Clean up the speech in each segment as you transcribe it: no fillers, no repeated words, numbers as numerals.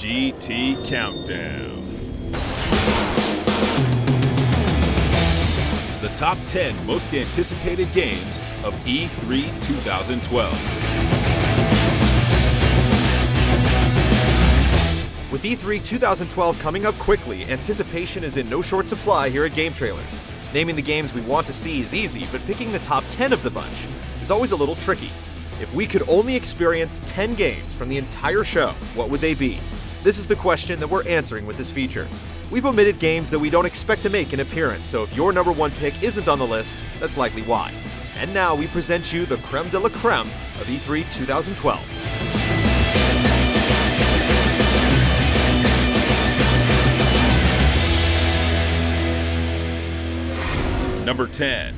GT Countdown. The top 10 most anticipated games of E3 2012. With E3 2012 coming up quickly, anticipation is in no short supply here at Game Trailers. Naming the games we want to see is easy, but picking the top 10 of the bunch is always a little tricky. If we could only experience 10 games from the entire show, what would they be? This is the question that we're answering with this feature. We've omitted games that we don't expect to make an appearance, so if your number one pick isn't on the list, that's likely why. And now we present you the creme de la creme of E3 2012. Number 10.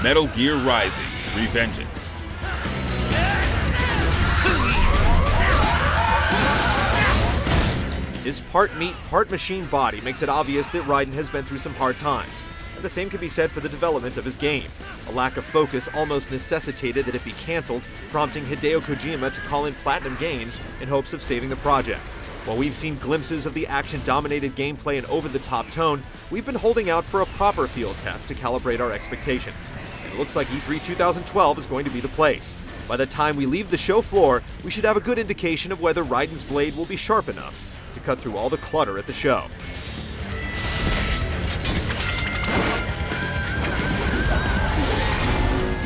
Metal Gear Rising: Revengeance. His part meat, part machine body makes it obvious that Raiden has been through some hard times. And the same can be said for the development of his game. A lack of focus almost necessitated that it be cancelled, prompting Hideo Kojima to call in Platinum Games in hopes of saving the project. While we've seen glimpses of the action-dominated gameplay and over-the-top tone, we've been holding out for a proper field test to calibrate our expectations. And it looks like E3 2012 is going to be the place. By the time we leave the show floor, we should have a good indication of whether Raiden's blade will be sharp enough to cut through all the clutter at the show.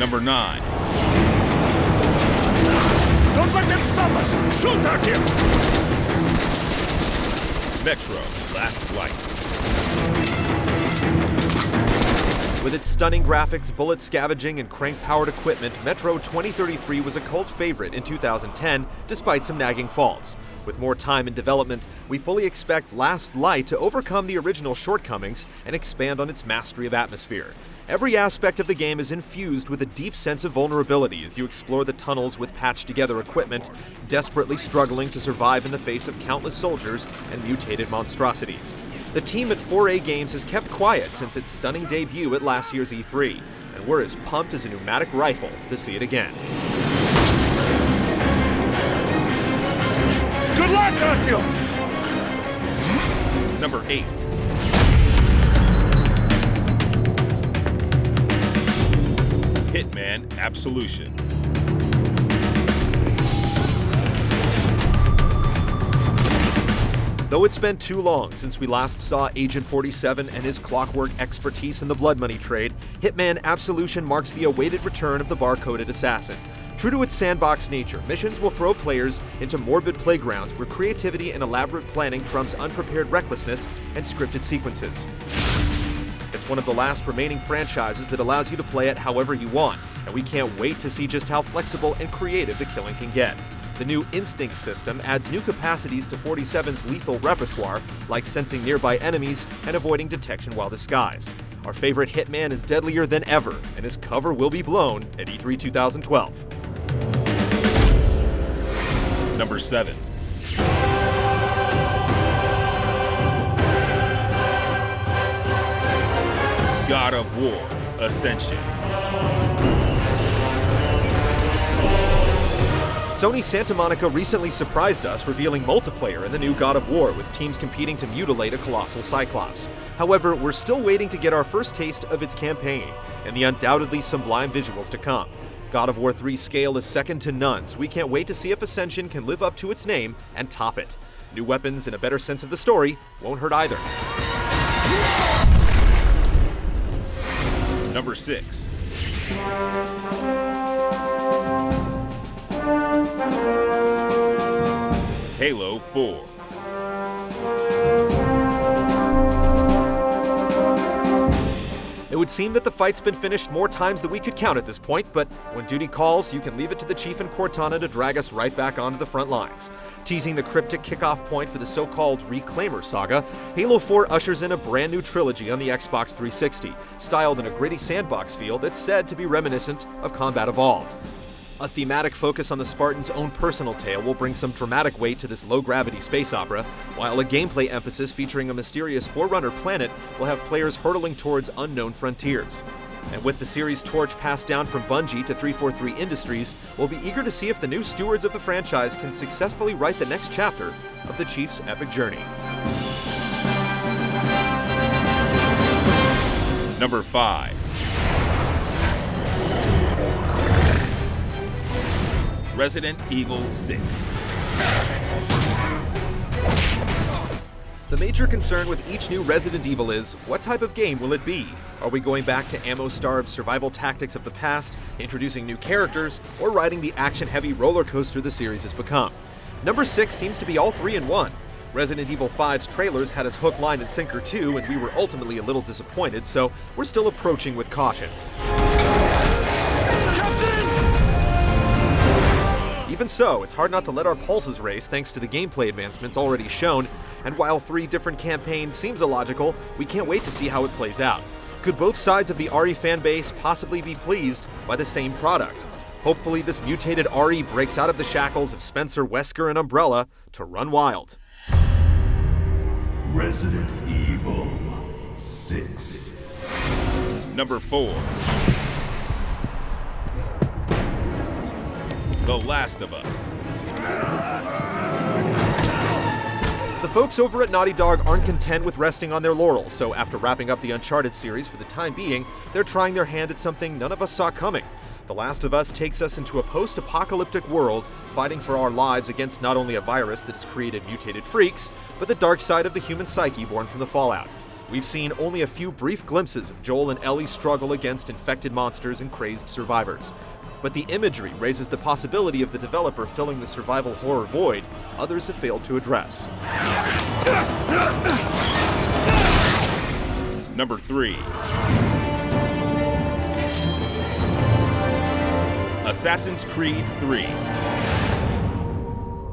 Number 9. Don't let them stop us! Shoot at him! Metro: Last Flight. With its stunning graphics, bullet scavenging, and crank-powered equipment, Metro 2033 was a cult favorite in 2010, despite some nagging faults. With more time in development, we fully expect Last Light to overcome the original shortcomings and expand on its mastery of atmosphere. Every aspect of the game is infused with a deep sense of vulnerability as you explore the tunnels with patched-together equipment, desperately struggling to survive in the face of countless soldiers and mutated monstrosities. The team at 4A Games has kept quiet since its stunning debut at last year's E3, and we're as pumped as a pneumatic rifle to see it again. Good luck, Garfield! Number 8. Hitman: Absolution. Though it's been too long since we last saw Agent 47 and his clockwork expertise in the blood money trade, Hitman: Absolution marks the awaited return of the bar-coded assassin. True to its sandbox nature, missions will throw players into morbid playgrounds where creativity and elaborate planning trumps unprepared recklessness and scripted sequences. It's one of the last remaining franchises that allows you to play it however you want, and we can't wait to see just how flexible and creative the killing can get. The new Instinct system adds new capacities to 47's lethal repertoire, like sensing nearby enemies and avoiding detection while disguised. Our favorite Hitman is deadlier than ever, and his cover will be blown at E3 2012. Number 7. God of War: Ascension. Sony Santa Monica recently surprised us, revealing multiplayer in the new God of War, with teams competing to mutilate a colossal Cyclops. However, we're still waiting to get our first taste of its campaign, and the undoubtedly sublime visuals to come. God of War 3's scale is second to none, so we can't wait to see if Ascension can live up to its name and top it. New weapons and a better sense of the story won't hurt either. Number 6. Halo 4. It would seem that the fight's been finished more times than we could count at this point, but when duty calls, you can leave it to the Chief and Cortana to drag us right back onto the front lines. Teasing the cryptic kickoff point for the so-called Reclaimer saga, Halo 4 ushers in a brand new trilogy on the Xbox 360, styled in a gritty sandbox feel that's said to be reminiscent of Combat Evolved. A thematic focus on the Spartan's own personal tale will bring some dramatic weight to this low-gravity space opera, while a gameplay emphasis featuring a mysterious Forerunner planet will have players hurtling towards unknown frontiers. And with the series torch passed down from Bungie to 343 Industries, we'll be eager to see if the new stewards of the franchise can successfully write the next chapter of the Chiefs' epic journey. Number 5. Resident Evil 6. The major concern with each new Resident Evil is, what type of game will it be? Are we going back to ammo-starved survival tactics of the past, introducing new characters, or riding the action-heavy roller coaster the series has become? Number 6 seems to be all three in one. Resident Evil 5's trailers had us hook, line, and sinker too, and we were ultimately a little disappointed, so we're still approaching with caution. Even so, it's hard not to let our pulses race thanks to the gameplay advancements already shown, and while 3 different campaigns seems illogical, we can't wait to see how it plays out. Could both sides of the RE fanbase possibly be pleased by the same product? Hopefully this mutated RE breaks out of the shackles of Spencer, Wesker, and Umbrella to run wild. Resident Evil 6. Number 4. The Last of Us. The folks over at Naughty Dog aren't content with resting on their laurels, so after wrapping up the Uncharted series for the time being, they're trying their hand at something none of us saw coming. The Last of Us takes us into a post-apocalyptic world, fighting for our lives against not only a virus that has created mutated freaks, but the dark side of the human psyche born from the fallout. We've seen only a few brief glimpses of Joel and Ellie's struggle against infected monsters and crazed survivors. But the imagery raises the possibility of the developer filling the survival horror void others have failed to address. Number 3. Assassin's Creed 3.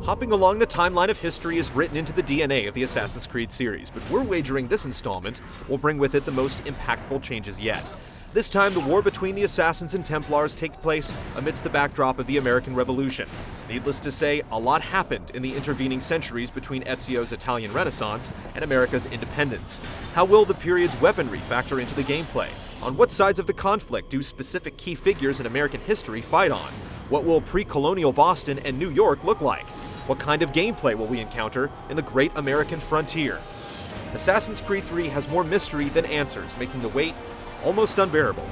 Hopping along the timeline of history is written into the DNA of the Assassin's Creed series, but we're wagering this installment will bring with it the most impactful changes yet. This time, the war between the Assassins and Templars takes place amidst the backdrop of the American Revolution. Needless to say, a lot happened in the intervening centuries between Ezio's Italian Renaissance and America's independence. How will the period's weaponry factor into the gameplay? On what sides of the conflict do specific key figures in American history fight on? What will pre-colonial Boston and New York look like? What kind of gameplay will we encounter in the great American frontier? Assassin's Creed 3 has more mystery than answers, making the wait almost unbearable.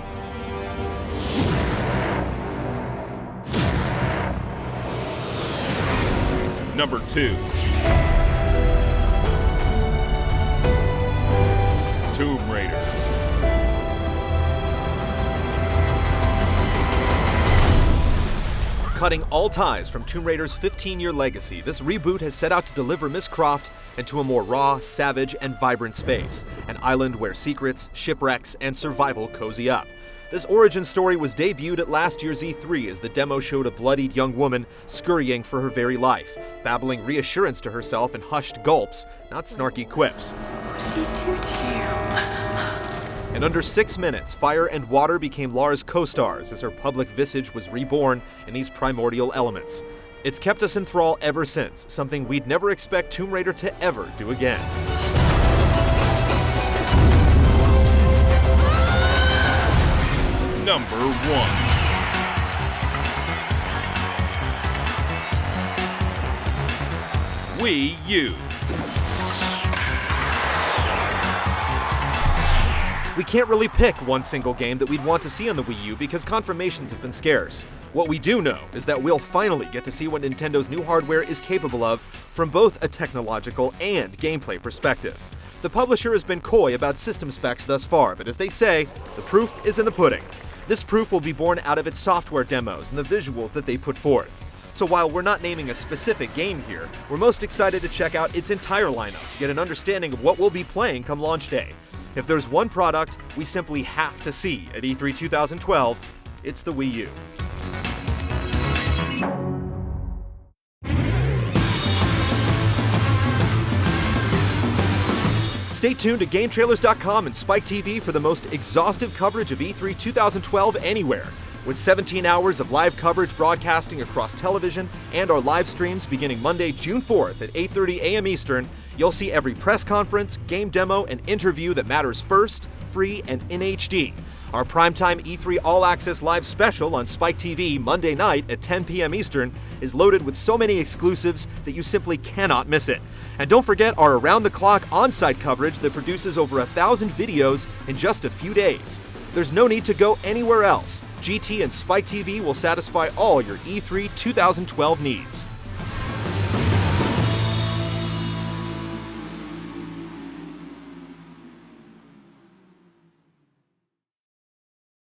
Number 2. Tomb Raider. Cutting all ties from Tomb Raider's 15-year legacy, this reboot has set out to deliver Miss Croft into a more raw, savage, and vibrant space, an island where secrets, shipwrecks, and survival cozy up. This origin story was debuted at last year's E3 as the demo showed a bloodied young woman scurrying for her very life, babbling reassurance to herself in hushed gulps, not snarky quips. What did he do to you? In under 6 minutes, Fire and Water became Lara's co-stars as her public visage was reborn in these primordial elements. It's kept us in thrall ever since, something we'd never expect Tomb Raider to ever do again. Number 1. Wii U. We can't really pick one single game that we'd want to see on the Wii U because confirmations have been scarce. What we do know is that we'll finally get to see what Nintendo's new hardware is capable of from both a technological and gameplay perspective. The publisher has been coy about system specs thus far, but as they say, the proof is in the pudding. This proof will be born out of its software demos and the visuals that they put forth. So while we're not naming a specific game here, we're most excited to check out its entire lineup to get an understanding of what we'll be playing come launch day. If there's one product we simply have to see at E3 2012, it's the Wii U. Stay tuned to GameTrailers.com and Spike TV for the most exhaustive coverage of E3 2012 anywhere. With 17 hours of live coverage broadcasting across television and our live streams beginning Monday, June 4th at 8:30 a.m. Eastern, you'll see every press conference, game demo, and interview that matters first, free, and in HD. Our primetime E3 All Access Live special on Spike TV Monday night at 10 p.m. Eastern is loaded with so many exclusives that you simply cannot miss it. And don't forget our around-the-clock on-site coverage that produces over 1,000 videos in just a few days. There's no need to go anywhere else. GT and Spike TV will satisfy all your E3 2012 needs.